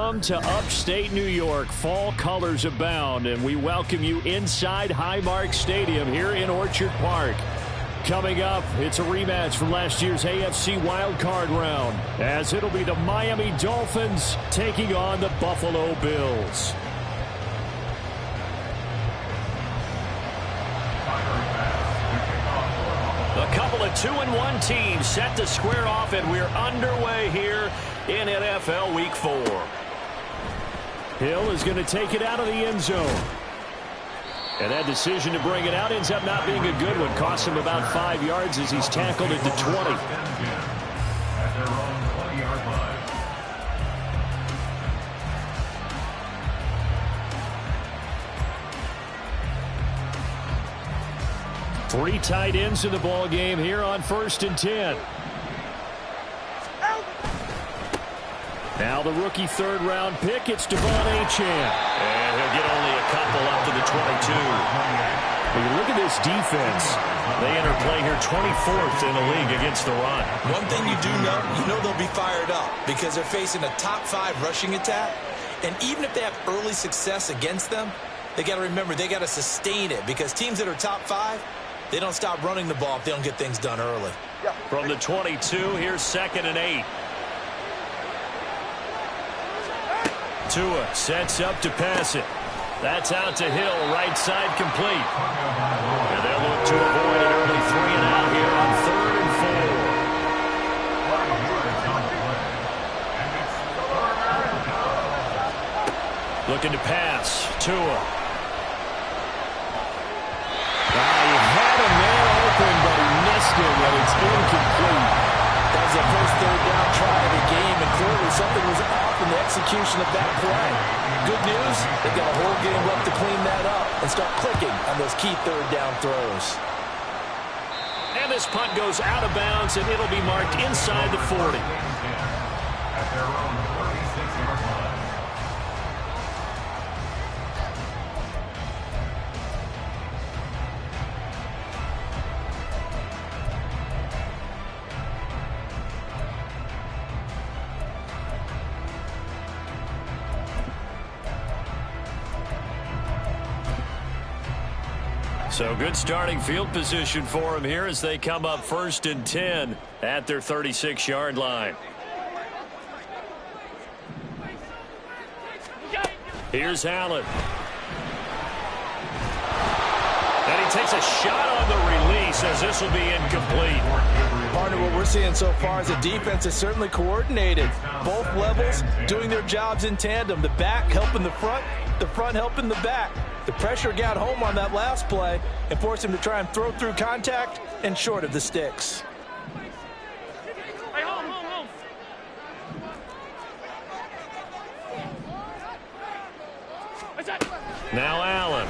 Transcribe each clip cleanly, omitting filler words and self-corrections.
Welcome to upstate New York. Fall colors abound, and we welcome you inside Highmark Stadium here in Orchard Park. Coming up, it's a rematch from last year's AFC wildcard round, as it'll be the Miami Dolphins taking on the Buffalo Bills. A couple of 2-1 teams set to square off, and we're underway here in NFL Week 4. Hill is going to take it out of the end zone. And that decision to bring it out ends up not being a good one. Costs him about 5 yards as he's tackled at the 20. Three tight ends in the ball game here on 1st and 10. Now the rookie third-round pick, it's Devon Achane. And he'll get only a couple up to the 22. When you look at this defense, they enter play here 24th in the league against the run. One thing you do know, they'll be fired up because they're facing a top 5 rushing attack. And even if they have early success against them, they got to remember they got to sustain it because teams that are top 5, they don't stop running the ball if they don't get things done early. From the 22, here's 2nd and 8. Tua sets up to pass it. That's out to Hill, right side complete. And they'll look to avoid an early 3 and out here on 3rd and 4. Looking to pass. Tua. He had a man open, but he missed him, and it's incomplete. That was the first third-down try of the game, and clearly something was off in the execution of that play. Good news, they've got a whole game left to clean that up and start clicking on those key third-down throws. And this punt goes out of bounds, and it'll be marked inside the 40. At their own 36-yard line. So good starting field position for them here as they come up 1st and 10 at their 36-yard line. Here's Allen. And he takes a shot on the release as this will be incomplete. Partner, what we're seeing so far is the defense is certainly coordinated. Both levels doing their jobs in tandem. The back helping the front helping the back. The pressure got home on that last play and forced him to try and throw through contact and short of the sticks. Now Allen.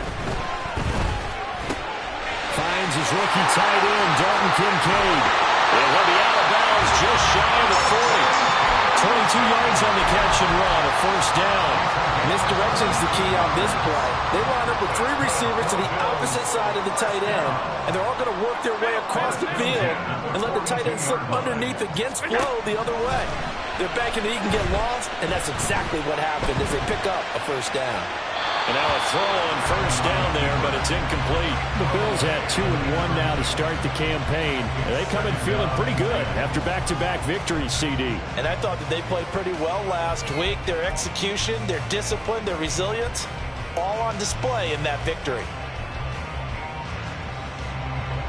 Finds his rookie tight end, Dalton Kincaid. It will be out of bounds just shy of the 40. 22 yards on the catch and run, a 1st down. Misdirection is the key on this play. They line up with 3 receivers to the opposite side of the tight end, and they're all going to work their way across the field and let the tight end slip underneath against flow the other way. They're banking that he can get lost, and that's exactly what happened as they pick up a 1st down. And now a throw on 1st down there, but it's incomplete. The Bills had 2-1 now to start the campaign. They come in feeling pretty good after back-to-back victories, CD. And I thought that they played pretty well last week. Their execution, their discipline, their resilience, all on display in that victory.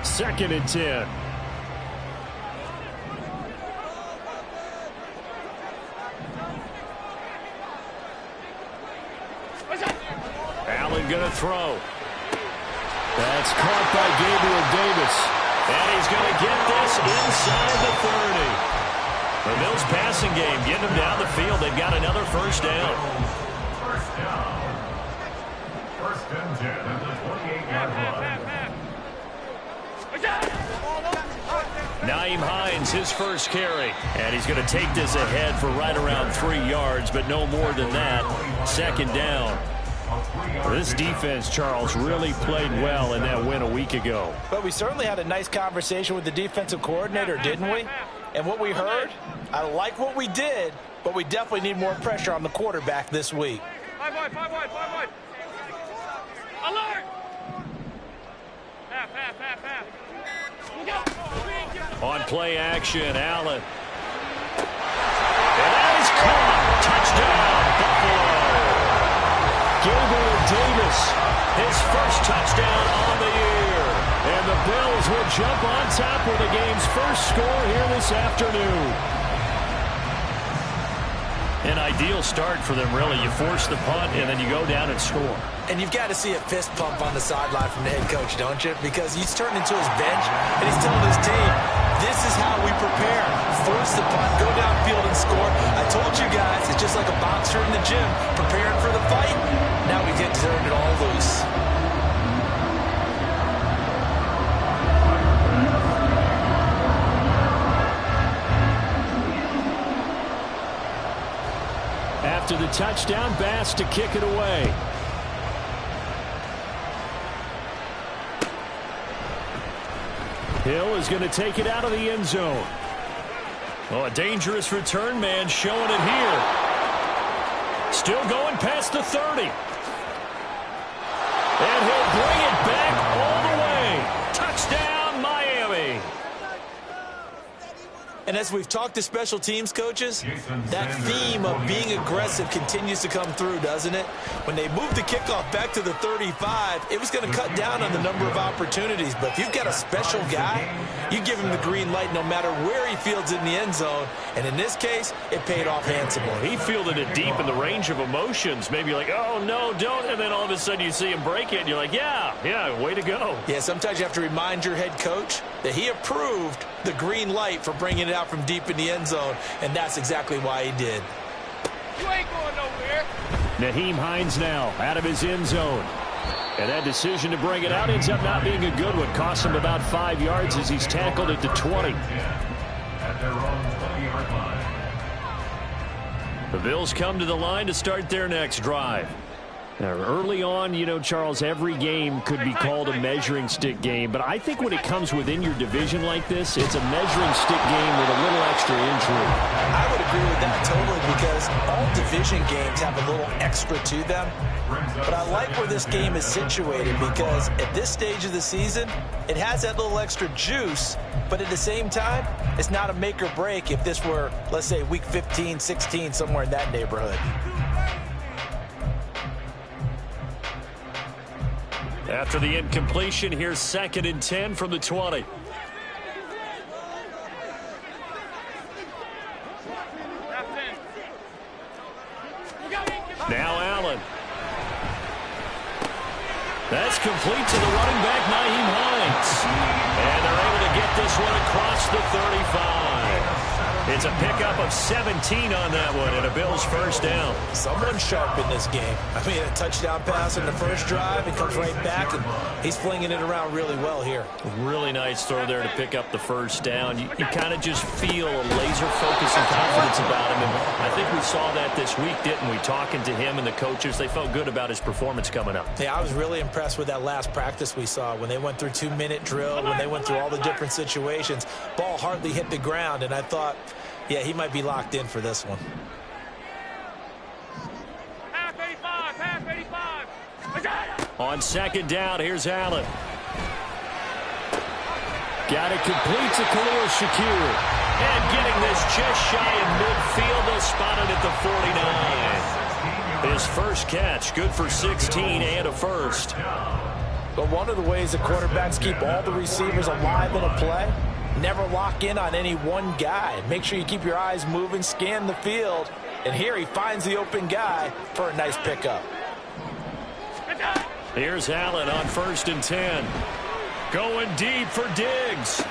2nd and 10. Allen going to throw. That's caught by Gabriel Davis. And he's going to get this inside the 30. The Bills passing game getting them down the field. They've got another 1st down. 1st down. 1st and 10 at the 28-yard line. Naeem Hines, his 1st carry. And he's going to take this ahead for right around 3 yards, but no more than that. 2nd down. This defense, Charles, really played well in that win a week ago. But we certainly had a nice conversation with the defensive coordinator, didn't we? And what we heard, I like what we did, but we definitely need more pressure on the quarterback this week. 5 wide, 5 wide, 5 wide. Alert! Half. On play action, Allen. And that is caught. Touchdown, Buffalo. Gabriel Davis, his first touchdown on the year. And the Bills will jump on top with the game's first score here this afternoon. An ideal start for them, really. You force the punt, and then you go down and score. And you've got to see a fist pump on the sideline from the head coach, don't you? Because he's turning to his bench, and he's telling his team, this is how we prepare. Force the punt, go downfield and score. I told you guys, it's just like a boxer in the gym, preparing for the fight. Now we get to turn it all loose. After the touchdown, Bass to kick it away. Hill is going to take it out of the end zone. Oh, a dangerous return man showing it here. Still going past the 30. And he'll bring it back all the way. Touchdown, Miami. And as we've talked to special teams coaches, that theme of being aggressive continues to come through, doesn't it? When they moved the kickoff back to the 35, it was going to cut down on the number of opportunities. But if you've got a special guy, you give him the green light no matter where he fields it in the end zone. And in this case, it paid off handsomely. He fielded it deep in the range of emotions. Maybe you're like, oh, no, don't. And then all of a sudden you see him break it, and you're like, yeah, way to go. Yeah, sometimes you have to remind your head coach that he approved the green light for bringing it out from deep in the end zone, and that's exactly why he did. You ain't going nowhere. Naheem Hines now out of his end zone. And that decision to bring it out ends up not being a good one. Cost him about 5 yards as he's tackled at the 20. At their own 20-yard line. The Bills come to the line to start their next drive. Now, early on, you know, Charles, every game could be called a measuring stick game. But I think when it comes within your division like this, it's a measuring stick game with a little extra intrigue. I would agree with that totally because all division games have a little extra to them. But I like where this game is situated because at this stage of the season, it has that little extra juice. But at the same time, it's not a make or break if this were, let's say, week 15, 16, somewhere in that neighborhood. After the incompletion, here's 2nd and 10 from the 20. Now Allen. That's complete to the running back, Naheem Hines. And they're able to get this one across the 35. It's a pickup of 17 on that one and a Bills first down. Someone's sharp in this game. I mean, a touchdown pass in the first drive. It comes right back, and he's flinging it around really well here. Really nice throw there to pick up the first down. You kind of just feel a laser focus and confidence about him. And I think we saw that this week, didn't we? Talking to him and the coaches, they felt good about his performance coming up. Yeah, I was really impressed with that last practice we saw when they went through 2-minute drill, when they went through all the different situations. Ball hardly hit the ground, and I thought, yeah, he might be locked in for this one. Half 85. On 2nd down, here's Allen. Got it complete to Khalil Shakir. And getting this just shy of midfield, they'll spot it at the 49. His first catch, good for 16 and a first. But one of the ways the quarterbacks keep all the receivers alive in a play, never lock in on any one guy. Make sure you keep your eyes moving, scan the field. And here he finds the open guy for a nice pickup. Here's Allen on 1st and 10. Going deep for Diggs.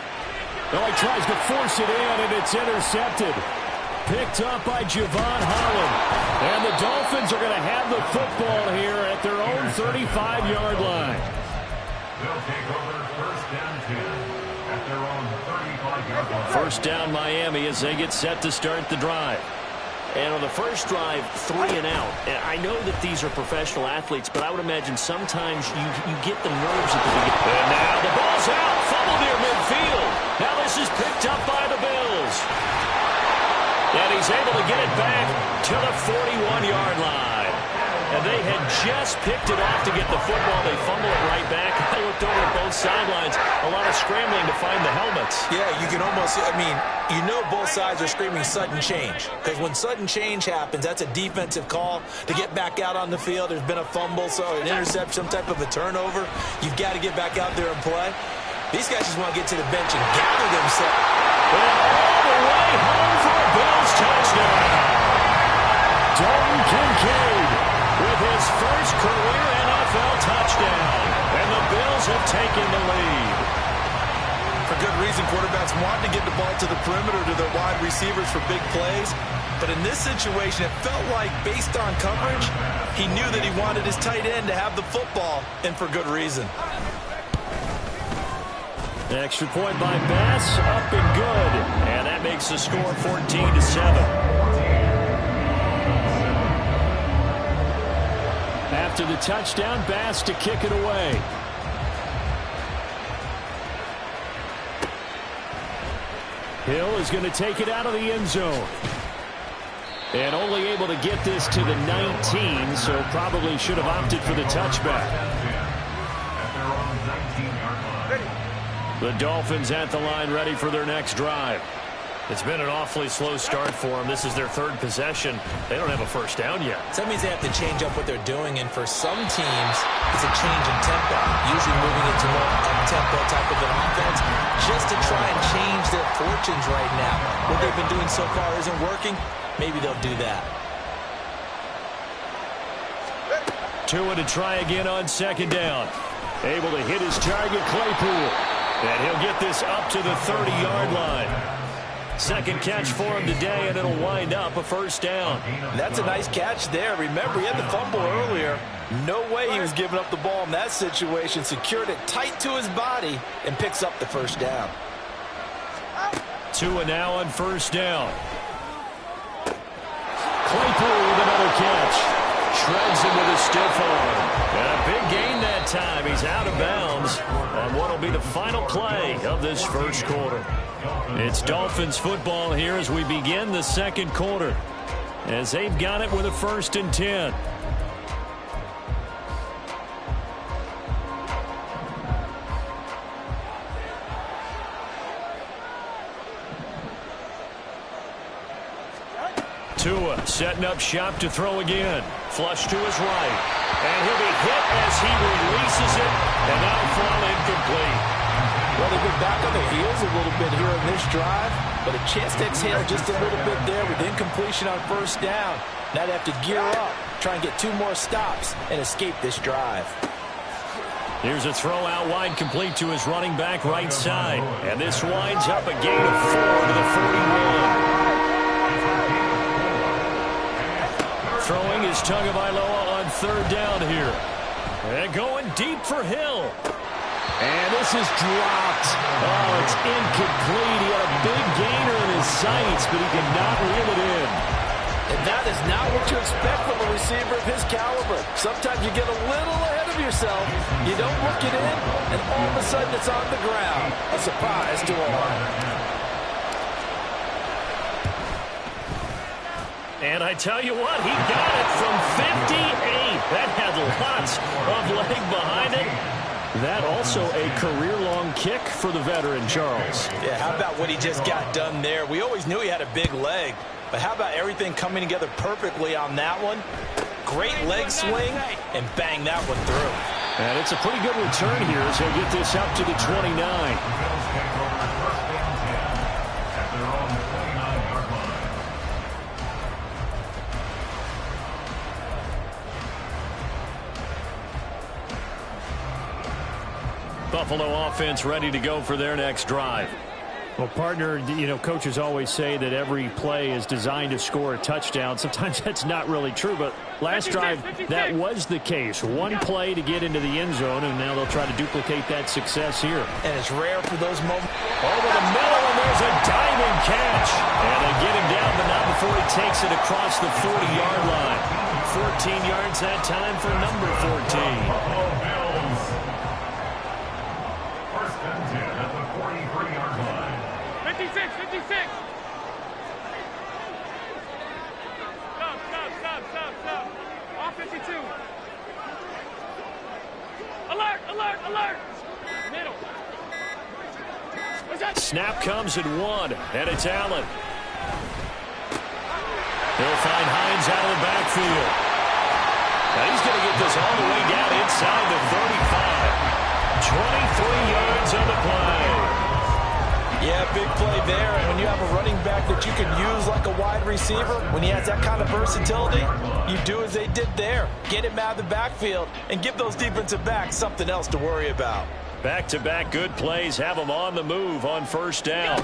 Oh, he tries to force it in, and it's intercepted. Picked up by Javon Holland. And the Dolphins are going to have the football here at their own 35-yard line. They'll take over 1st and 10 at their own 35-yard line. First down Miami as they get set to start the drive. And on the first drive, 3 and out. And I know that these are professional athletes, but I would imagine sometimes you get the nerves at the beginning. And now the ball's out, fumble near midfield. Now this is picked up by the Bills. And he's able to get it back to the 41-yard line. And they had just picked it off to get the football. They fumble it right back. I looked over at both sidelines. A lot of scrambling to find the helmets. Yeah, you can almost, you know both sides are screaming sudden change. Because when sudden change happens, that's a defensive call to get back out on the field. There's been a fumble, so an interception, some type of a turnover. You've got to get back out there and play. These guys just want to get to the bench and gather themselves. And all the way home for a Bills touchdown. Dalton Kincaid with his first career NFL touchdown. And the Bills have taken the lead. For good reason, quarterbacks want to get the ball to the perimeter to their wide receivers for big plays. But in this situation, it felt like, based on coverage, he knew that he wanted his tight end to have the football, and for good reason. Extra point by Bass, up and good. And that makes the score 14-7. After the touchdown, Bass to kick it away. Hill is going to take it out of the end zone. And only able to get this to the 19, so probably should have opted for the touchback. The Dolphins at the line, ready for their next drive. It's been an awfully slow start for them. This is their third possession. They don't have a first down yet. So that means they have to change up what they're doing, and for some teams, it's a change in tempo, usually moving it to more up-tempo type of an offense, just to try and change their fortunes right now. What they've been doing so far isn't working. Maybe they'll do that. Tua to try again on second down. Able to hit his target, Claypool. And he'll get this up to the 30-yard line. Second catch for him today, and it'll wind up a first down. That's a nice catch there. Remember, he had the fumble earlier. No way he was giving up the ball in that situation. Secured it tight to his body and picks up the first down. Tua now on first down. Claypool with another catch. Shreds him with a stiff arm. And a big gain that time. He's out of bounds on what will be the final play of this first quarter. It's Dolphins football here as we begin the second quarter, as they've got it with a 1st and 10. Tua setting up shop to throw again. Flush to his right. And he'll be hit as he releases it, and that'll fall incomplete. Well, they've been back on their heels a little bit here in this drive, but a chance to exhale just a little bit there with incompletion on first down. Now they have to gear up, try and get 2 more stops, and escape this drive. Here's a throw out wide, complete to his running back right side. And this winds up a gain of 4 to the 41. Throwing is Tagovailoa on third down here. And going deep for Hill. And this is dropped. Oh, it's incomplete. He had a big gainer in his sights, but he did not reel it in. And that is not what you expect from a receiver of his caliber. Sometimes you get a little ahead of yourself. You don't look it in, and all of a sudden it's on the ground. A surprise to all. And I tell you what, he got it from 58. That had lots of leg behind it. That also a career-long kick for the veteran, Charles. Yeah, how about what he just got done there? We always knew he had a big leg, but how about everything coming together perfectly on that one? Great leg swing, and bang that one through. And it's a pretty good return here as he'll get this up to the 29. Buffalo offense ready to go for their next drive. Well, partner, coaches always say that every play is designed to score a touchdown. Sometimes that's not really true, but last drive, that was the case. One play to get into the end zone, and now they'll try to duplicate that success here. And it's rare for those moments. Over the middle, and there's a diving catch. And they get him down, but not before he takes it across the 40-yard line. 14 yards that time for number 14. Alert! Middle. Snap comes at 1, and it's Allen. He'll find Hines out of the backfield. Now he's going to get this all the way down inside the 35. 23 yards on the play. Yeah, big play there. And when you have a running back that you can use like a wide receiver, when he has that kind of versatility, you do as they did there. Get him out of the backfield and give those defensive backs something else to worry about. Back-to-back good plays have them on the move on first down.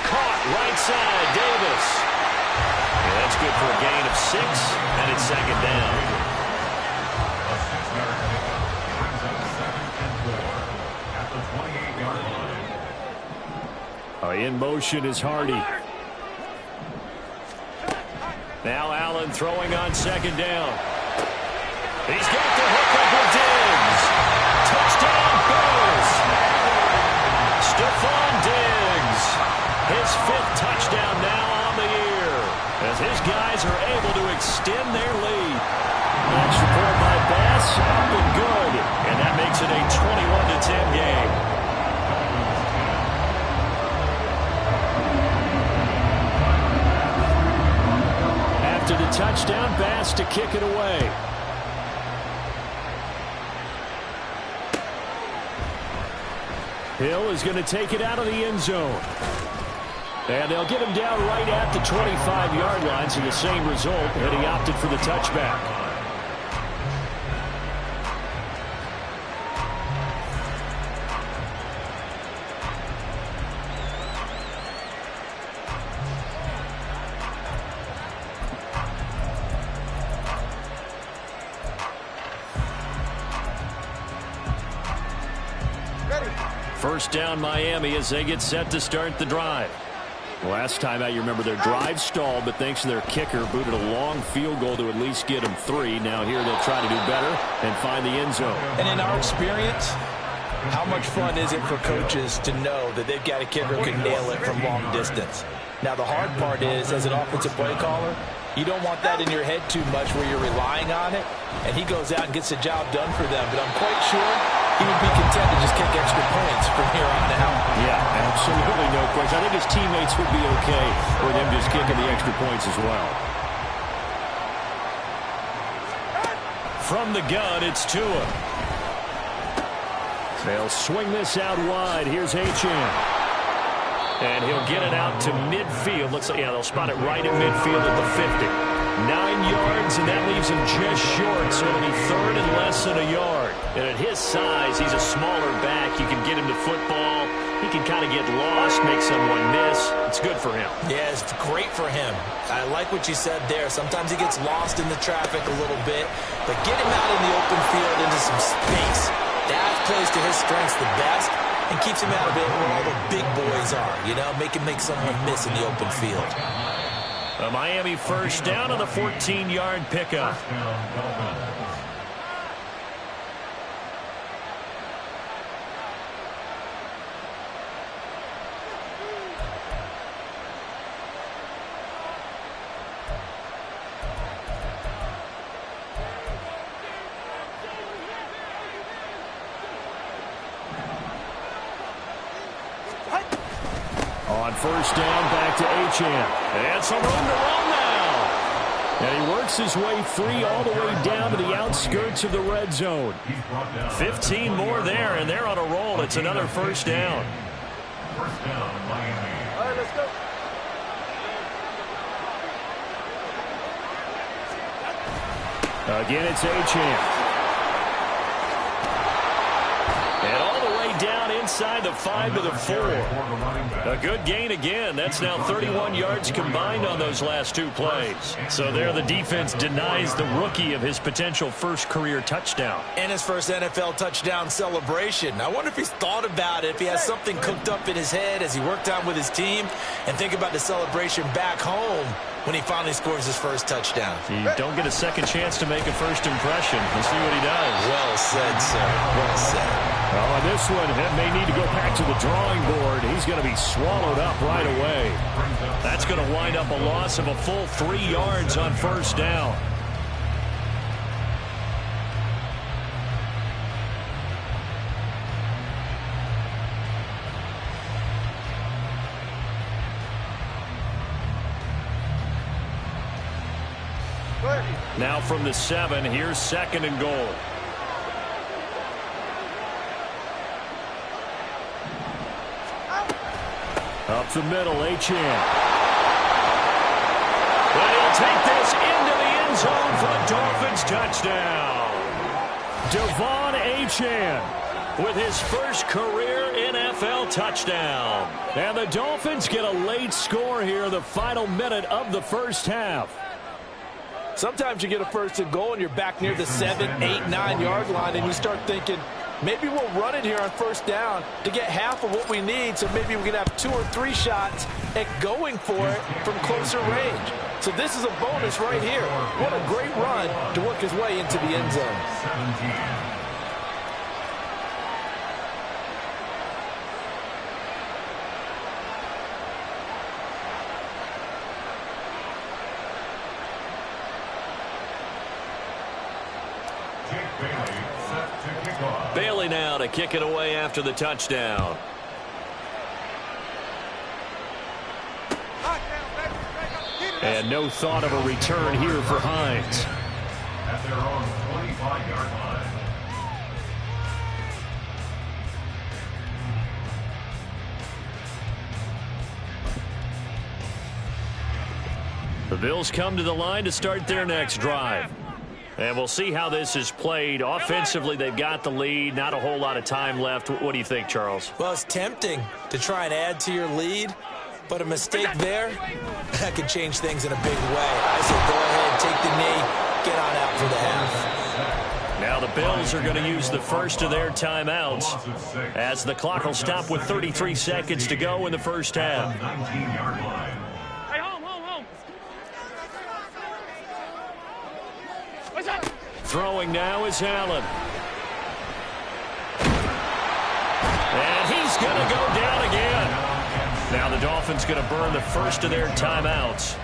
Caught right side, Davis. Yeah, that's good for a gain of 6, and it's second down. In motion is Hardy. Now Allen throwing on second down. He's got the hook up with Diggs. Touchdown Bills. Stephon Diggs. His 5th touchdown now on the year, as his guys are able to extend their lead. Extra point by Bass, up and good. And that makes it a 21-10 game. After the touchdown, Bass to kick it away. Hill is going to take it out of the end zone. And they'll get him down right at the 25-yard line, so the same result, and he opted for the touchback. First down Miami as they get set to start the drive. Last time out, you remember their drive stalled, but thanks to their kicker, booted a long field goal to at least get them 3. Now here they'll try to do better and find the end zone. And in our experience, how much fun is it for coaches to know that they've got a kicker who can nail it from long distance? Now the hard part is, as an offensive play caller, you don't want that in your head too much where you're relying on it, and he goes out and gets the job done for them. But I'm quite sure he would be content to just kick extra points from here on out. Yeah, absolutely no question. I think his teammates would be okay with him just kicking the extra points as well. From the gun, it's Tua. They'll swing this out wide. Here's Achane. And he'll get it out to midfield. Looks like, yeah, they'll spot it right in midfield at the 50. 9 yards, and that leaves him just short, so it'll be 3rd and less than a yard. And at his size, he's a smaller back. You can get him to football. He can kind of get lost, make someone miss. It's good for him. Yeah, it's great for him. I like what you said there. Sometimes he gets lost in the traffic a little bit, but get him out in the open field into some space. That plays to his strengths the best and keeps him out of it where all the big boys are, you know, make someone miss in the open field. A Miami first down on the 14-yard pickup. On first down, back to Achane. And some room to run now. And he works his way free all the way down to the outskirts of the red zone. 15 more there, and they're on a roll. It's another first down. First down, Miami. All right, let's go. Again, it's Achane. And all the way down inside the 5 to the 4. A good gain again. That's now 31 yards combined on those last 2 plays. So there the defense denies the rookie of his potential first career touchdown. And his first NFL touchdown celebration. I wonder if he's thought about it, if he has something cooked up in his head as he worked out with his team, and think about the celebration back home when he finally scores his first touchdown. You don't get a second chance to make a first impression. We'll see what he does. Well said, sir. Well said. Oh, and this one may need to go back to the drawing board. He's going to be swallowed up right away. That's going to wind up a loss of a full 3 yards on first down. Now from the 7, here's 2nd and goal. Up the middle, Achane. And he'll take this into the end zone for a Dolphins touchdown. Devon Achane with his first career NFL touchdown. And the Dolphins get a late score here in the final minute of the first half. Sometimes you get a 1st and goal and you're back near the 7, 8, 9-yard line and you start thinking, maybe we'll run it here on 1st down to get half of what we need, so maybe we can have 2 or 3 shots at going for it from closer range. So this is a bonus right here. What a great run to work his way into the end zone. 17. Bailey now to kick it away after the touchdown. And no thought of a return here for Hines. At their own 25-yard line. The Bills come to the line to start their next drive. And we'll see how this is played. Offensively, they've got the lead. Not a whole lot of time left. What do you think, Charles? Well, it's tempting to try and add to your lead, but a mistake there, that could change things in a big way. I say go ahead, take the knee, get on out for the half. Now the Bills are going to use the first of their timeouts as the clock will stop with 33 seconds to go in the first half. 19-yard line. Hey, home. What's up? Throwing now is Allen. And he's going to go down again. Now the Dolphins going to burn the first of their timeouts.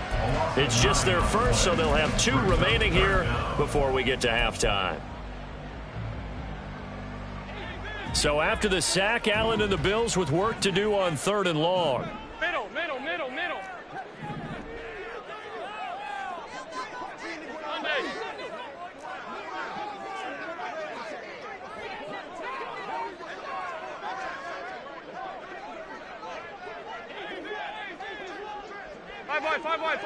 It's just their first, so they'll have 2 remaining here before we get to halftime. So after the sack, Allen and the Bills with work to do on 3rd and long. Middle. Five wide.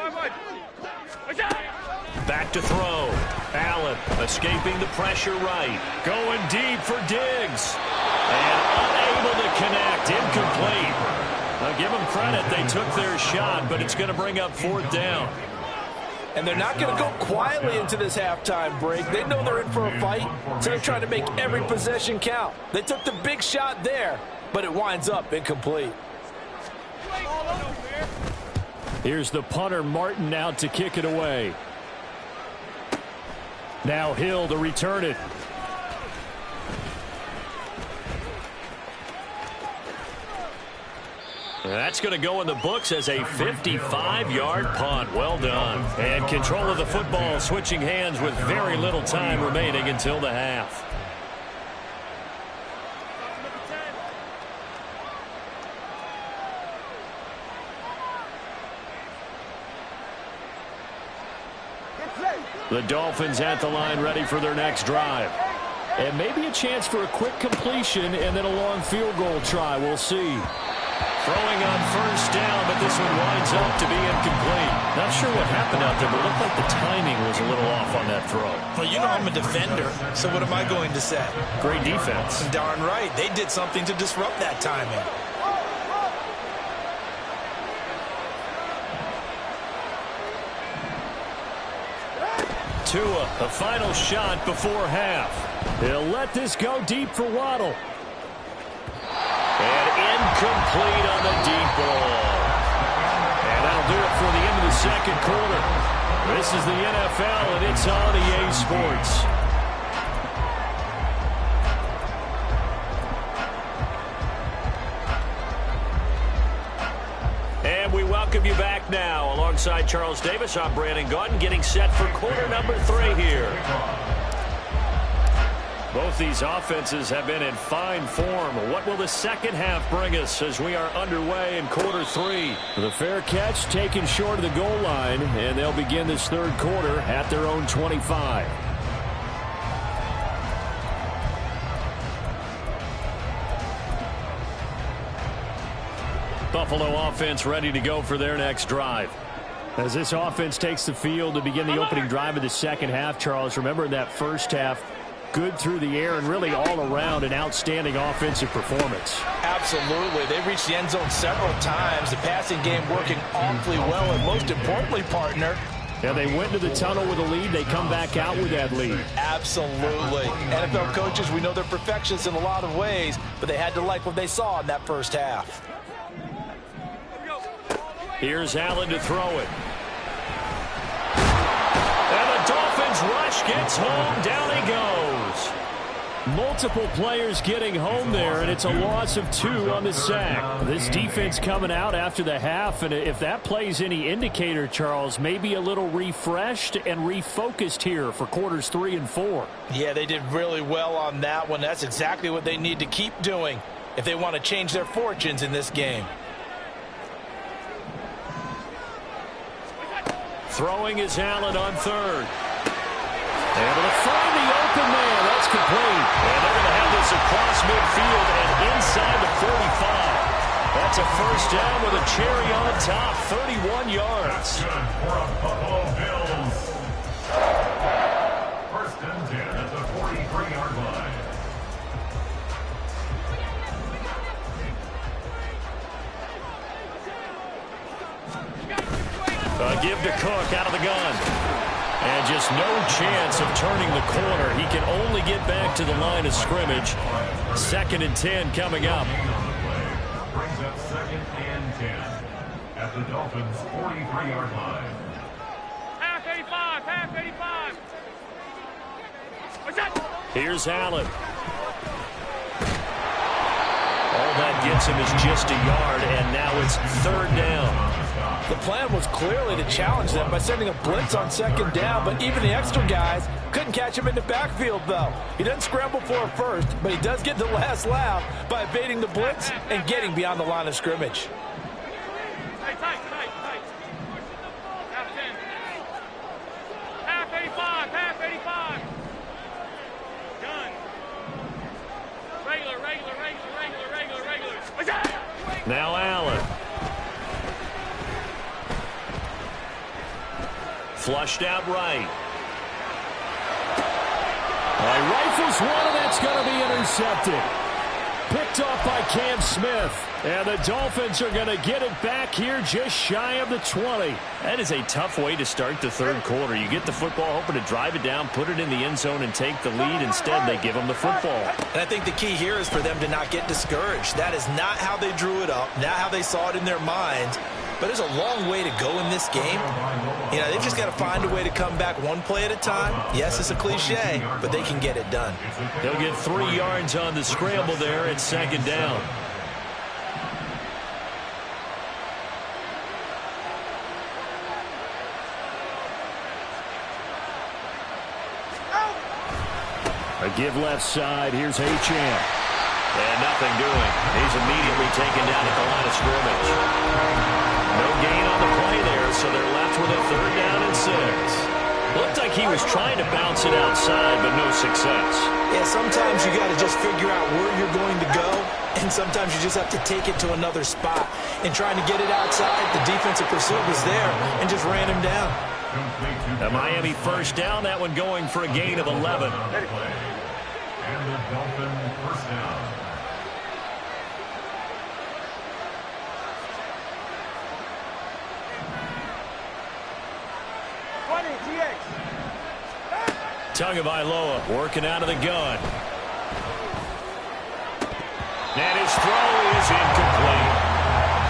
Back to throw. Allen escaping the pressure right. Going deep for Diggs. And unable to connect. Incomplete. Now give them credit. They took their shot, but it's going to bring up 4th down. And they're not going to go quietly into this halftime break. They know they're in for a fight, so they're trying to make every possession count. They took the big shot there, but it winds up incomplete. Here's the punter, Martin, out to kick it away. Now Hill to return it. That's going to go in the books as a 55-yard punt. Well done. And control of the football switching hands with very little time remaining until the half. The Dolphins at the line ready for their next drive. And maybe a chance for a quick completion and then a long field goal try. We'll see. Throwing on 1st down, but this one winds up to be incomplete. Not sure what happened out there, but it looked like the timing was a little off on that throw. Well, you know I'm a defender, so what am I going to say? Great defense. Darn right. They did something to disrupt that timing. Tua, a final shot before half. He'll let this go deep for Waddle. And incomplete on the deep ball. And that'll do it for the end of the 2nd quarter. This is the NFL, and it's on EA Sports. And we welcome you back now. Alongside Charles Davis, I'm Brandon Gaudin, getting set for quarter number 3 here. Both these offenses have been in fine form. What will the second half bring us as we are underway in quarter 3? The fair catch taken short of the goal line, and they'll begin this third quarter at their own 25. Buffalo offense ready to go for their next drive. As this offense takes the field to begin the opening drive of the second half, Charles, remember in that first half, good through the air and really all around an outstanding offensive performance. Absolutely. They reached the end zone several times. The passing game working awfully well, and most importantly, partner, yeah, they went to the tunnel with a lead. They come back out with that lead. Absolutely. NFL coaches, we know they're perfectionists in a lot of ways, but they had to like what they saw in that first half. Here's Allen to throw it. And the Dolphins rush gets home. Down he goes. Multiple players getting home there, and it's a loss of 2 on the sack. This defense coming out after the half, and if that plays any indicator, Charles, maybe a little refreshed and refocused here for quarters 3 and 4. Yeah, they did really well on that one. That's exactly what they need to keep doing if they want to change their fortunes in this game. Throwing is Allen on third. Able to find the open man. That's complete. And they're going to have this across midfield and inside the 45. That's a first down with a cherry on top. 31 yards. Good for a Buffalo Bills. First and 10 at the 43-yard line. Give to Cook out of the gun. And just no chance of turning the corner. He can only get back to the line of scrimmage. Second and 10 coming up. Brings up second and 10 at the Dolphins' 43-yard line. Half 85, half 85. What's that? Here's Allen. All that gets him is just a yard, and now it's third down. The plan was clearly to challenge them by sending a blitz on second down, but even the extra guys couldn't catch him in the backfield, though. He doesn't scramble for a first, but he does get the last laugh by evading the blitz and getting beyond the line of scrimmage. Hey, tight. Half 10. Half 85, half 85. Gun. Regular. What's that? Now Allen. Flushed out right. Rifles one, and that's going to be intercepted. Picked off by Cam Smith. And the Dolphins are going to get it back here just shy of the 20. That is a tough way to start the third quarter. You get the football, hoping to drive it down, put it in the end zone, and take the lead. Instead, they give them the football. And I think the key here is for them to not get discouraged. That is not how they drew it up, not how they saw it in their minds. But there's a long way to go in this game. You know, they've just got to find a way to come back one play at a time. Yes, it's a cliche, but they can get it done. They'll get 3 yards on the scramble there at second down. A give left side. Here's Achane. And nothing doing. He's immediately taken down at the line of scrimmage. No gain on the play there, so they're left with a third down and 6. Looked like he was trying to bounce it outside, but no success. Yeah, sometimes you got to just figure out where you're going to go, and sometimes you just have to take it to another spot. And trying to get it outside, the defensive pursuit was there and just ran him down. A Miami first down, that one going for a gain of 11. And the Dolphin first down. Tagovailoa working out of the gun. And his throw is incomplete.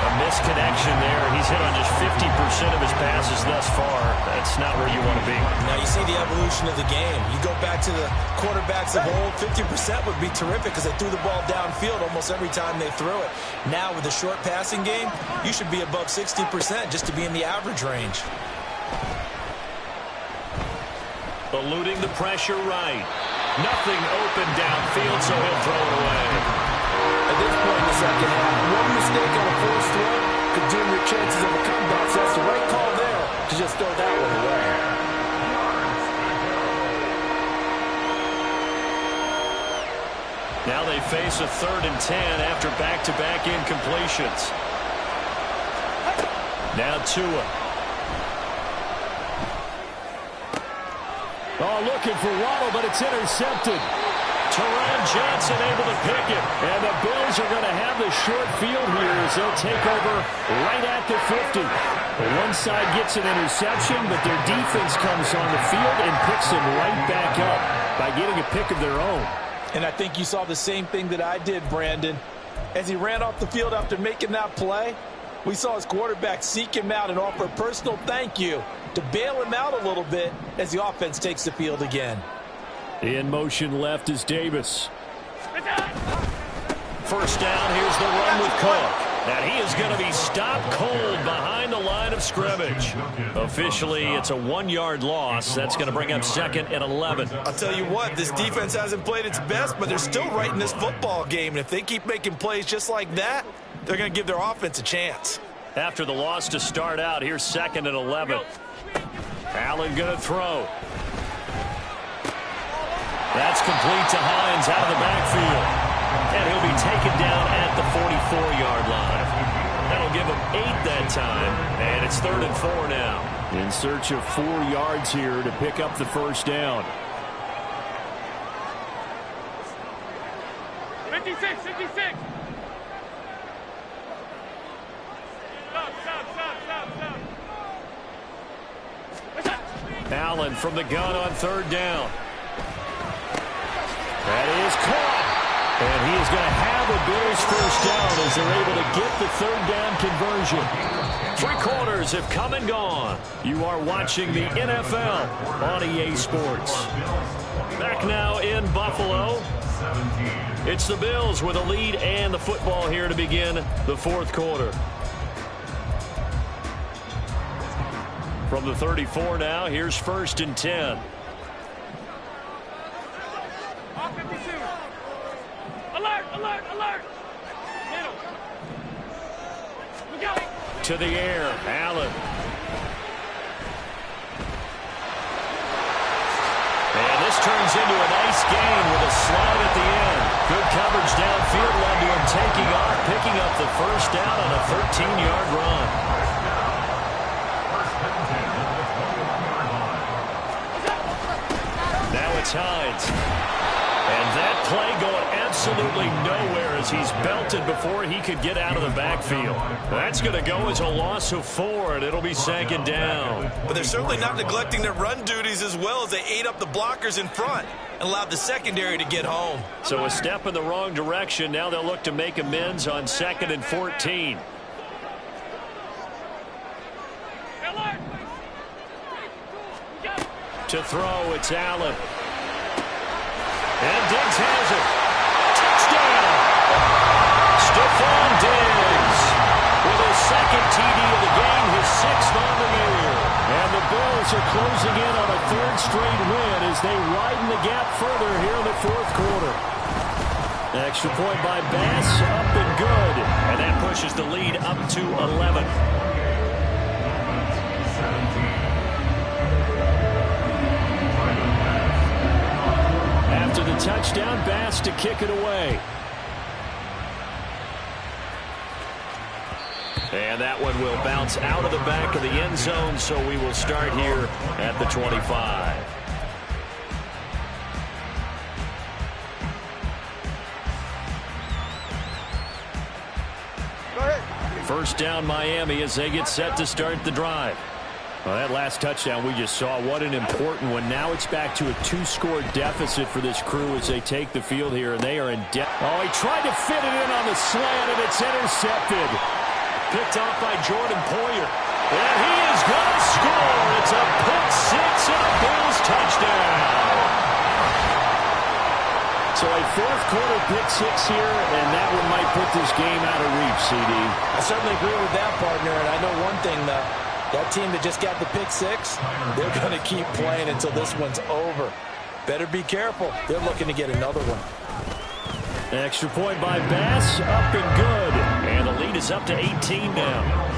A misconnection there. He's hit on just 50% of his passes thus far. That's not where you want to be. Now you see the evolution of the game. You go back to the quarterbacks of old, 50% would be terrific because they threw the ball downfield almost every time they threw it. Now with the short passing game, you should be above 60% just to be in the average range. Eluding the pressure right. Nothing open downfield, so he'll throw it away. At this point in the second half, one mistake on a forced throw could doom your chances of a comeback. So that's the right call there to just throw that one away. Now they face a 3rd and 10 after back-to-back incompletions. Now Tua. Oh, looking for Waddle, but it's intercepted. Teron Johnson able to pick it. And the Bills are going to have the short field here as they'll take over right at the 50. One side gets an interception, but their defense comes on the field and picks them right back up by getting a pick of their own. And I think you saw the same thing that I did, Brandon. As he ran off the field after making that play, we saw his quarterback seek him out and offer a personal thank you to bail him out a little bit as the offense takes the field again. In motion left is Davis. First down, here's the run with Cook. And he is going to be stopped cold behind the line of scrimmage. Officially, it's a 1-yard loss. That's going to bring up 2nd and 11. I'll tell you what, this defense hasn't played its best, but they're still right in this football game. And if they keep making plays just like that, they're going to give their offense a chance. After the loss to start out, here's 2nd and 11. Allen going to throw. That's complete to Hines out of the backfield. And he'll be taken down at the 44-yard line. That'll give him 8 that time, and it's 3rd and 4 now. In search of 4 yards here to pick up the first down. 56, 56. Stop. Allen from the gun on 3rd down. That is caught. And he is going to have a Bills first down as they're able to get the 3rd down conversion. 3 quarters have come and gone. You are watching the NFL on EA Sports. Back now in Buffalo. It's the Bills with a lead and the football here to begin the 4th quarter. From the 34 now, here's 1st and 10. Alert, alert, alert. Middle. Look out. To the air, Allen. And this turns into a nice gain with a slide at the end. Good coverage downfield led to him taking off, picking up the first down on a 13-yard run. Now it's Hines. And that play going absolutely nowhere as he's belted before he could get out of the backfield. That's going to go as a loss of 4, and it'll be 2nd down. But they're certainly not neglecting their run duties as well as they ate up the blockers in front and allowed the secondary to get home. So a step in the wrong direction. Now they'll look to make amends on 2nd and 14. Alert. To throw, it's Allen. And Diggs has it. Touchdown! Stephon Diggs with his 2nd TD of the game, his 6th on the year. And the Bills are closing in on a 3rd straight win as they widen the gap further here in the 4th quarter. Extra point by Bass, up and good. And that pushes the lead up to 11. After the touchdown, Bass to kick it away. And that one will bounce out of the back of the end zone, so we will start here at the 25. First down Miami as they get set to start the drive. Well, that last touchdown we just saw, what an important one. Now it's back to a 2-score deficit for this crew as they take the field here, and they are in debt. Oh, he tried to fit it in on the slant, and it's intercepted. Picked off by Jordan Poyer. And he is going to score. It's a pick 6 and a Bills touchdown. So a 4th quarter pick 6 here, and that one might put this game out of reach, CD. I certainly agree with that, partner, and I know one thing, that team that just got the pick 6, they're going to keep playing until this one's over. Better be careful. They're looking to get another one. Extra point by Bass, up and good. And the lead is up to 18 now.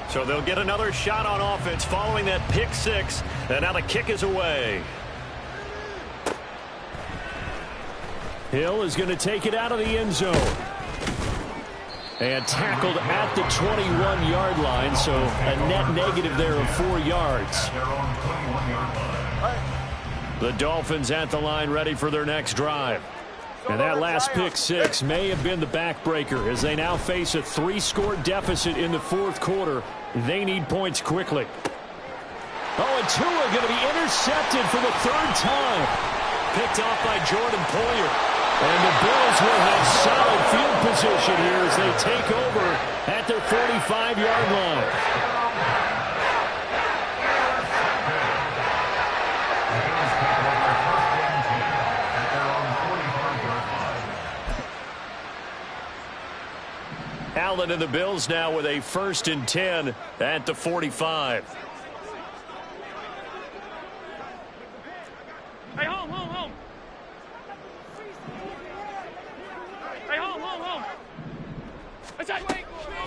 So they'll get another shot on offense following that pick six. And now the kick is away. Hill is going to take it out of the end zone. And tackled at the 21-yard line, so a net negative there of 4 yards. The Dolphins at the line ready for their next drive. And that last pick six may have been the backbreaker as they now face a 3-score deficit in the fourth quarter. They need points quickly. Oh, and Tua going to be intercepted for the 3rd time. Picked off by Jordan Poyer. And the Bills will have solid field position here as they take over at their 45-yard line. Allen and the Bills now with a 1st and 10 at the 45. Hey, home. Hey, home.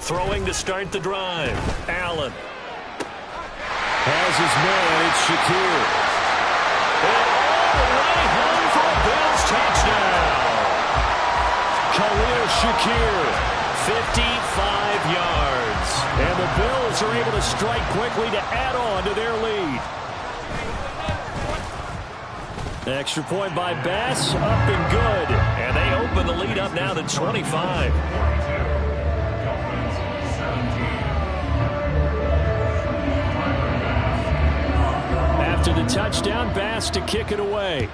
Throwing to start the drive. Allen has his man. It's Shakir. And all the way home for a Bills touchdown. Khalil Shakir, 55 yards. And the Bills are able to strike quickly to add on to their lead. Extra point by Bass, up and good. And they open the lead up now to 25. After the touchdown, Bass to kick it away.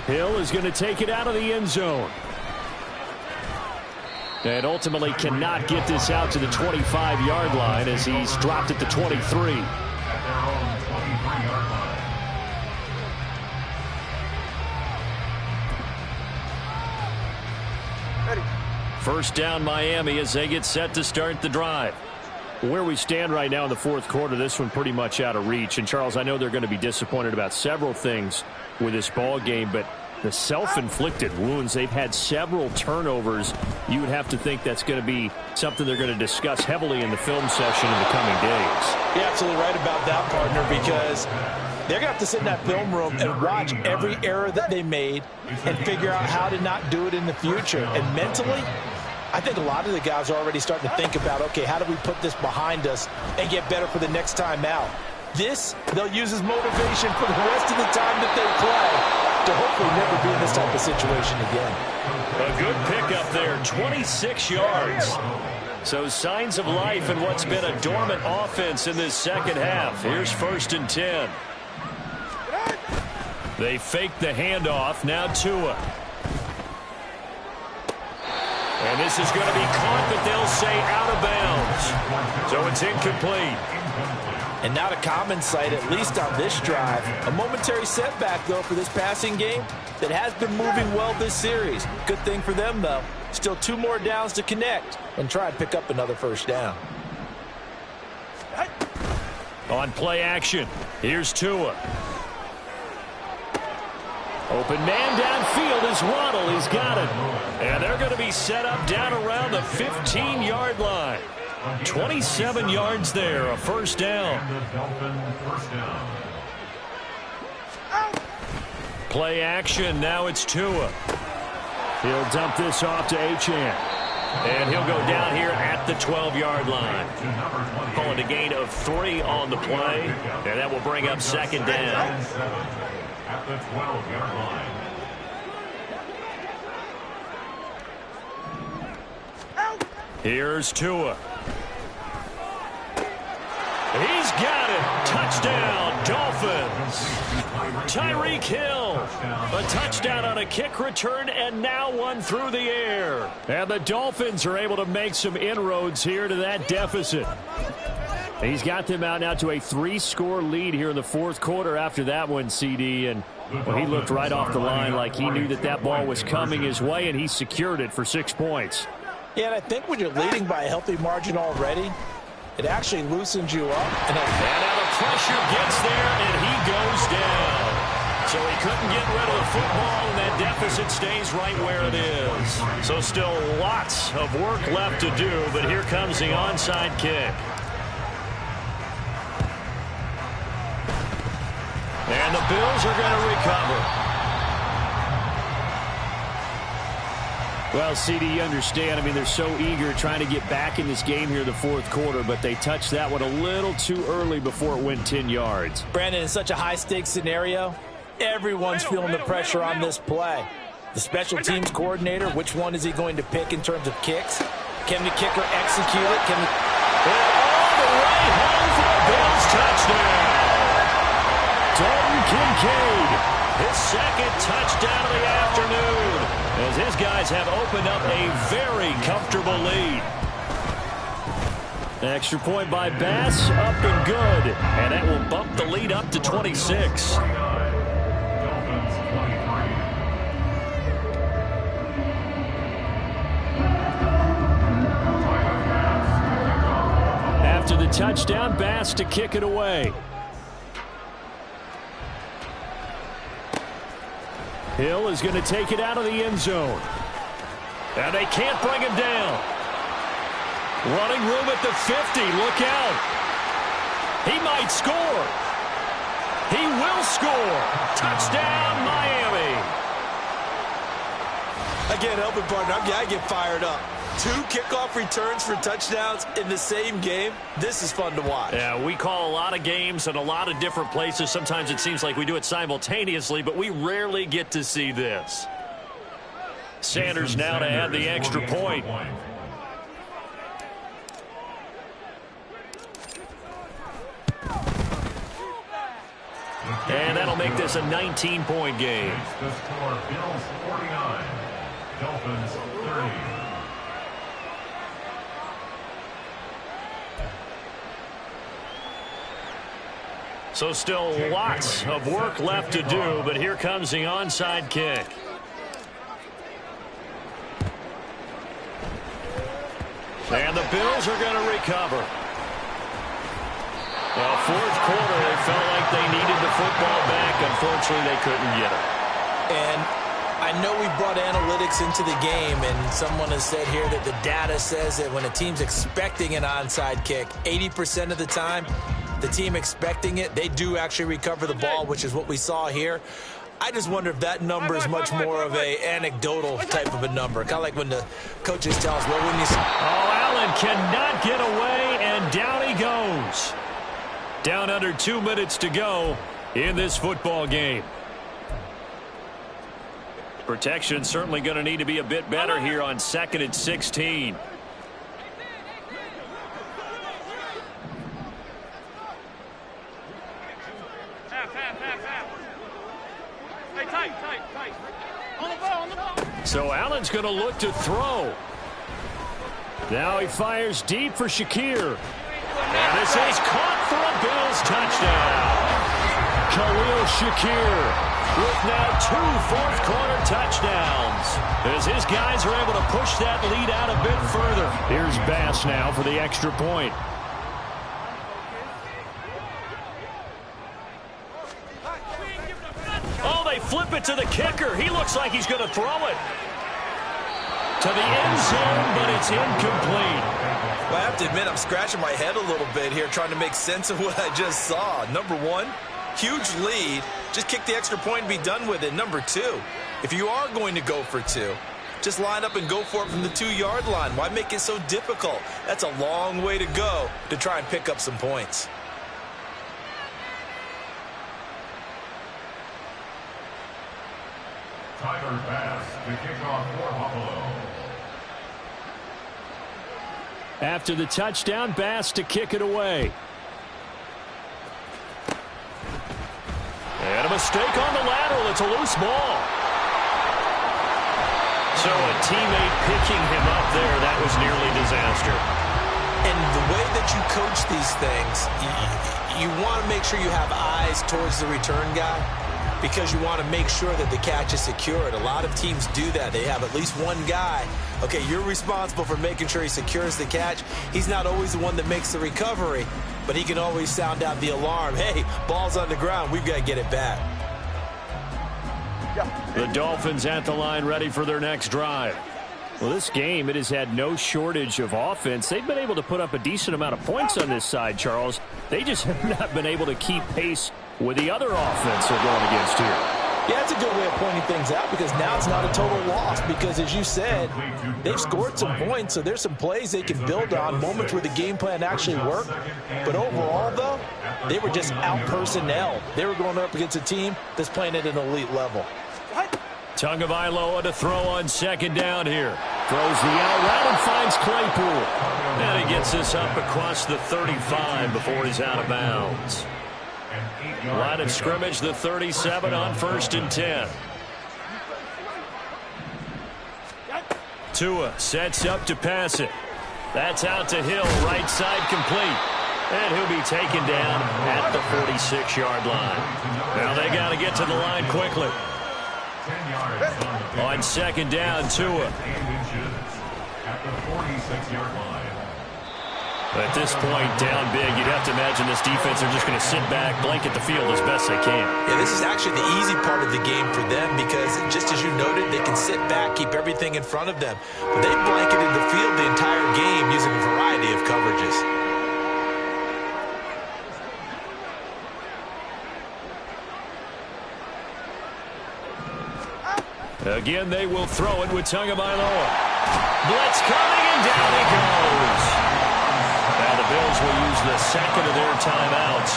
Hill is going to take it out of the end zone. And ultimately cannot get this out to the 25-yard line as he's dropped at the 23. First down Miami as they get set to start the drive. Where we stand right now in the fourth quarter, this one pretty much out of reach. And Charles, I know they're going to be disappointed about several things with this ball game, but the self-inflicted wounds, they've had several turnovers. You would have to think that's going to be something they're going to discuss heavily in the film session in the coming days. You're absolutely right about that, partner, because they're going to have to sit in that film room and watch every error that they made and figure out how to not do it in the future. And mentally, I think a lot of the guys are already starting to think about, okay, how do we put this behind us and get better for the next time out? This, they'll use as motivation for the rest of the time that they play to hopefully never be in this type of situation again. A good pickup there, 26 yards. So signs of life in what's been a dormant offense in this second half. Here's 1st and 10. They fake the handoff, now Tua. And this is going to be caught, but they'll say out of bounds. So it's incomplete. And not a common sight, at least on this drive. A momentary setback, though, for this passing game that has been moving well this series. Good thing for them, though. Still 2 more downs to connect and try and pick up another first down. On play action, here's Tua. Open man downfield is Waddle. He's got it. And they're going to be set up down around the 15-yard line. 27 yards there, a first down. Play action, now it's Tua. He'll dump this off to Achane. And he'll go down here at the 12-yard line. Calling a gain of 3 on the play. And that will bring up second down. At the 12-yard line. Here's Tua. He's got it. Touchdown, Dolphins. Tyreek Hill. A touchdown on a kick return, and now one through the air. And the Dolphins are able to make some inroads here to that deficit. He's got them out now to a 3-score lead here in the fourth quarter after that one, CD. And well, he looked right off the line like he knew that that ball was coming his way, and he secured it for 6 points. Yeah, and I think when you're leading by a healthy margin already, it actually loosens you up. And now the pressure gets there, and he goes down. So he couldn't get rid of the football, and that deficit stays right where it is. So still lots of work left to do, but here comes the onside kick. And the Bills are going to recover. Well, CD, you understand. I mean, they're so eager trying to get back in this game here in the fourth quarter, but they touched that one a little too early before it went 10 yards. Brandon, in such a high-stakes scenario, everyone's feeling the pressure on this play. The special teams coordinator, which one is he going to pick in terms of kicks? Can the kicker execute it? Can all the way home for the Bills touchdown. Dalton Kincaid, his second touchdown of the afternoon, as his guys have opened up a very comfortable lead. Extra point by Bass, up and good. And that will bump the lead up to 26. After the touchdown, Bass to kick it away. Hill is going to take it out of the end zone. And they can't bring him down. Running room at the 50. Look out. He might score. He will score. Touchdown, Miami. Again, helping partner, I get fired up. 2 kickoff returns for touchdowns in the same game. This is fun to watch. Yeah, we call a lot of games in a lot of different places. Sometimes it seems like we do it simultaneously, but we rarely get to see this. Sanders now to add the extra point. And that'll make this a 19-point game. The score, Bills 49, Dolphins 30. So still lots of work left to do, but here comes the onside kick. And the Bills are going to recover. Well, fourth quarter, they felt like they needed the football back. Unfortunately, they couldn't get it. And I know we brought analytics into the game, and someone has said here that the data says that when a team's expecting an onside kick, 80% of the time, the team expecting it, they do actually recover the ball, which is what we saw here. I just wonder if that number is much more of a anecdotal type of a number. Kind of like when the coaches tell us, well, when you... Allen cannot get away, and down he goes. Down under 2 minutes to go in this football game. Protection certainly going to need to be a bit better here on 2nd and 16. So Allen's going to look to throw. Now he fires deep for Shakir. And this is caught for a Bills touchdown. Khalil Shakir with now 2 fourth-quarter touchdowns, as his guys are able to push that lead out a bit further. Here's Bass now for the extra point. Oh, they flip it to the kicker. He looks like he's going to throw it to the end zone, but it's incomplete. Well, I have to admit, I'm scratching my head a little bit here trying to make sense of what I just saw. Number one, huge lead. Just kick the extra point and be done with it. Number two, if you are going to go for 2, just line up and go for it from the 2-yard line. Why make it so difficult? That's a long way to go to try and pick up some points. Tyler Bass to kick off for Buffalo. After the touchdown, Bass to kick it away. And a mistake on the lateral. It's a loose ball. So a teammate picking him up there, that was nearly disaster. And the way that you coach these things, you want to make sure you have eyes towards the return guy because you want to make sure that the catch is secured. A lot of teams do that. They have at least one guy. Okay, you're responsible for making sure he secures the catch. He's not always the one that makes the recovery, but he can always sound out the alarm. Hey, ball's on the ground. We've got to get it back. The Dolphins at the line ready for their next drive. Well, this game, it has had no shortage of offense. They've been able to put up a decent amount of points on this side, Charles. They just have not been able to keep pace with the other offense they're going against here. Yeah, that's a good way of pointing things out because now it's not a total loss because, as you said, they've scored some points, so there's some plays they can build on, moments where the game plan actually worked. But overall, though, they were just out-personnel. They were going up against a team that's playing at an elite level. Tagovailoa to throw on second down here. Throws the out route and finds Claypool. And he gets this up across the 35 before he's out of bounds. Line of scrimmage, the 37 on 1st and 10. Tua sets up to pass it. That's out to Hill, right side complete. And he'll be taken down at the 46-yard line. Now they got to get to the line quickly. On second down, Tua. At the 46-yard line. At this point, down big, you'd have to imagine this defense are just going to sit back, blanket the field as best they can. Yeah, this is actually the easy part of the game for them because, just as you noted, they can sit back, keep everything in front of them. But they blanketed the field the entire game using a variety of coverages. Again, they will throw it with Tagovailoa. Blitz coming, and down he goes. Now the Bills will use the second of their timeouts.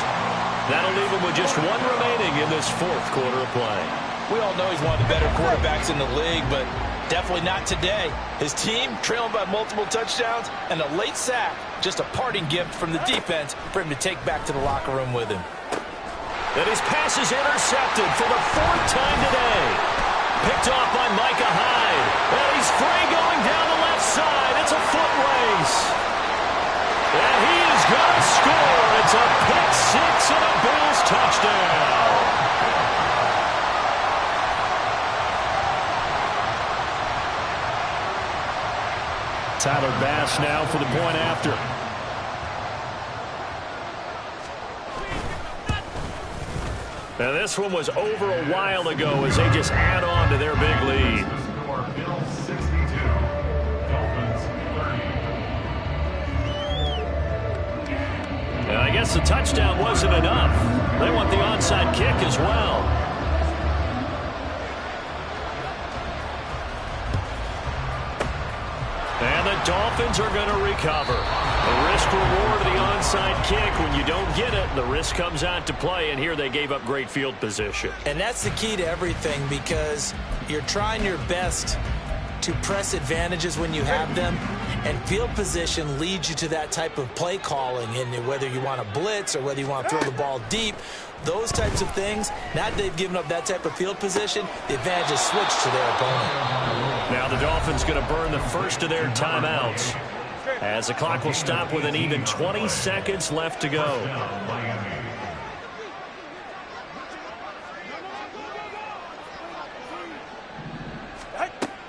That'll leave them with just one remaining in this fourth quarter of play. We all know he's one of the better quarterbacks in the league, but definitely not today. His team trailing by multiple touchdowns and a late sack, just a parting gift from the defense for him to take back to the locker room with him. And his pass is intercepted for the fourth time today. Picked off by Micah Hyde. And he's free going down the left side. It's a foot race. And he is going to score. It's a pick six and a Bills touchdown. Tyler Bass now for the point after. Now this one was over a while ago as they just add on to their big lead. And I guess the touchdown wasn't enough. They want the onside kick as well. And the Dolphins are going to recover. The risk-reward of the onside kick. When you don't get it, the risk comes out to play, and here they gave up great field position. And that's the key to everything because you're trying your best to press advantages when you have them, and field position leads you to that type of play calling. And whether you want to blitz or whether you want to throw the ball deep, those types of things, now that they've given up that type of field position, the advantage is switched to their opponent. Now the Dolphins going to burn the first of their timeouts as the clock will stop with an even 20 seconds left to go.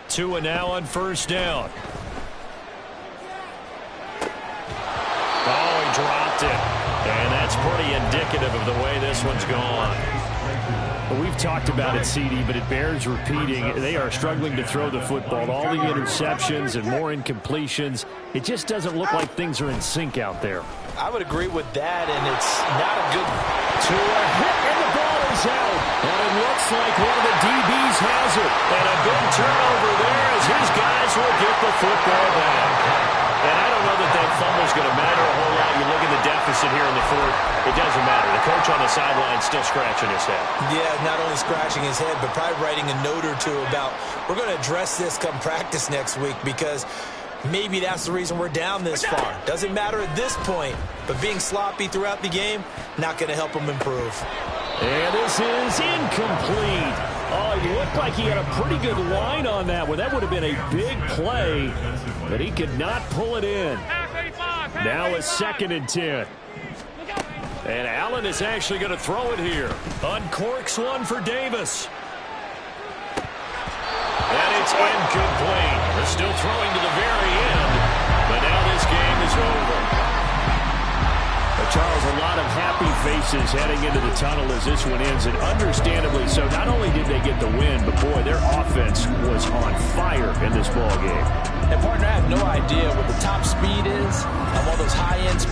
Tua now on first down. Oh, he dropped it. And that's pretty indicative of the way this one's gone. Well, we've talked about it, CD, but it bears repeating. They are struggling to throw the football. All the interceptions and more incompletions. It just doesn't look like things are in sync out there. I would agree with that, and it's not a good... Tua hit, and the ball is out. And it looks like one of the DBs has it. And a big turnover there as his guys will get the football back. And I don't know that fumble's going to matter a whole lot. You look at the deficit here in the fourth, it doesn't matter. The coach on the sideline still scratching his head. Yeah, not only scratching his head, but probably writing a note or two about, we're going to address this come practice next week because maybe that's the reason we're down this far. Doesn't matter at this point, but being sloppy throughout the game, not going to help him improve. And this is incomplete. Oh, he looked like he had a pretty good line on that one. That would have been a big play, but he could not pull it in. Now a 2nd and 10. And Allen is actually going to throw it here. Uncorks one for Davis. And it's incomplete. They're still throwing to the very end, but now this game is over. Charles, a lot of happy faces heading into the tunnel as this one ends, and understandably so. Not only did they get the win, but boy, their offense was on fire in this ball game. And partner, I have no idea what the top speed is on one of those high-end sports